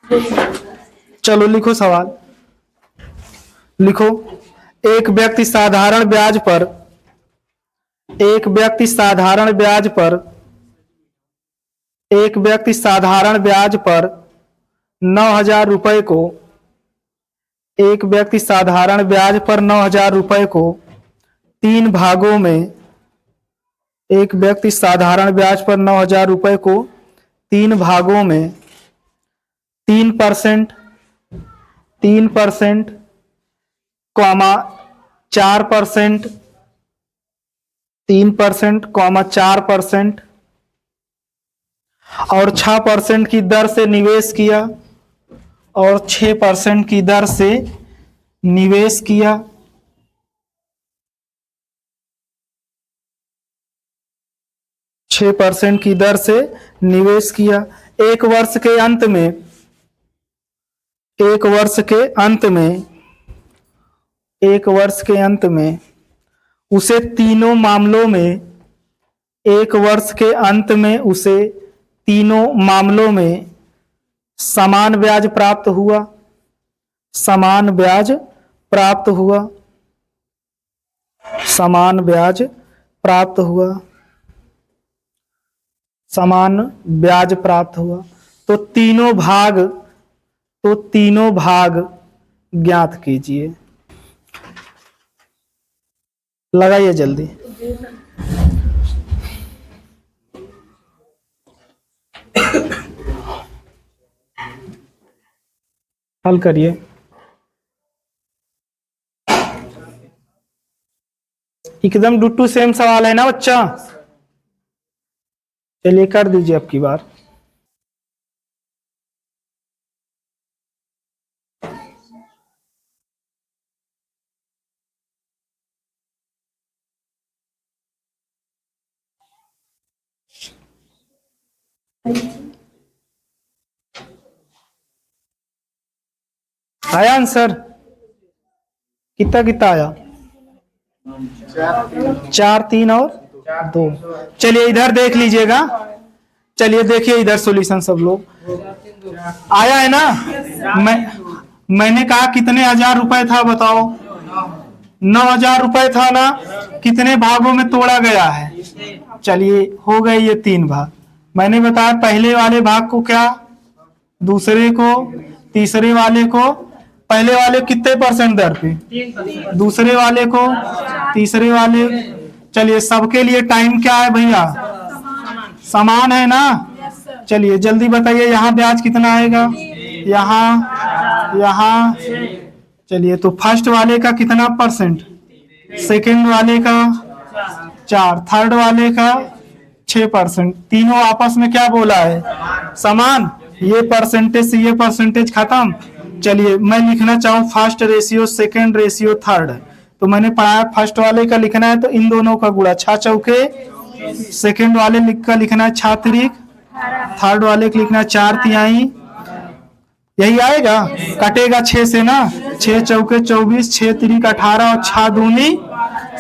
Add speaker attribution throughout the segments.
Speaker 1: चलो लिखो सवाल। लिखो, एक व्यक्ति साधारण ब्याज पर एक व्यक्ति साधारण ब्याज पर एक व्यक्ति साधारण ब्याज पर 9,000 रुपए को एक व्यक्ति साधारण ब्याज पर 9,000 रुपए को 3 भागों में एक व्यक्ति साधारण ब्याज पर 9,000 रुपए को 3 भागों में 3%, 3%, 4%, 3%, 4% और 6% की दर से निवेश किया और 6% की दर से निवेश किया। %6 की दर से निवेश किया। एक वर्ष के अंत में उसे तीनों मामलों में समान ब्याज प्राप्त हुआ। समान ब्याज प्राप्त हुआ। तो तीनों भाग ज्ञात कीजिए। लगाइए जल्दी। हल करिए। एकदम डुट्टू सेम सवाल है ना बच्चा? चलिए कर दीजिए अब की बार। आया आंसर? कितना आया? 4, 3 और 2। चलिए इधर देख लीजिएगा। चलिए देखिए इधर सॉल्यूशन सब लोग। आया है ना? मैंने कहा कितने हजार रुपए था बताओ? 9,000 रुपए था ना? कितने भागों में तोड़ा गया है? चलिए हो गए ये 3 भाग। मैंने बताया पहले वाले भाग को क्या, दूसरे को, तीसरे वाले को। पहले वाले कितने % दर पे? दूसरे वाले को, तीसरे वाले। चलिए सबके लिए टाइम क्या है भैया? समान है ना? चलिए जल्दी बताइए यहाँ ब्याज कितना आएगा? यहाँ। चलिए तो फर्स्ट वाले का कितना %? सेकंड वाले का 4, थर्ड वाले का 6%। तीनों आपस में क्या बोला है? समान। ये परसेंटेज से ये परसेंटेज खत्म। चलिए मैं लिखना चाहूँ first ratio, second ratio, third. तो मैंने पढ़ाया फर्स्ट वाले का लिखना है तो इन दोनों का गुणा 6 चौके, सेकंड वाले का लिखना है 6 तिरिक, थर्ड वाले का लिखना है 4 तिहाई। यही आएगा, कटेगा 6 से ना। 6 चौके 24, 6 तिरिक 18 और 6 दूनी।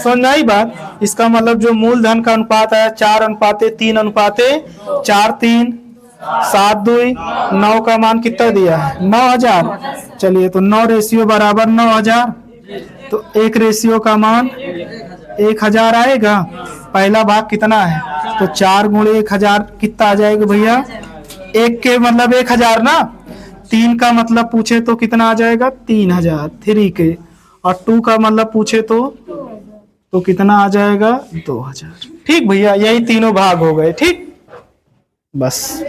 Speaker 1: समझ आई बात? इसका मतलब जो मूलधन का अनुपात है 4:3:4, 3, 7 2 9 का मान कितना दिया है? 9,000। चलिए तो 9 रेशियो बराबर 9,000। तो 1 रेशियो का मान 1,000 आएगा। पहला भाग कितना है? तो 4 × 1,000 कितना आ जाएगा भैया? 1 के मतलब 1,000 ना। 3 का मतलब पूछे तो कितना आ जाएगा? 3,000। 3 के और 2 का मतलब पूछे तो कितना आ जाएगा? 2,000। ठीक भैया, यही तीनों भाग हो गए। ठीक, बस।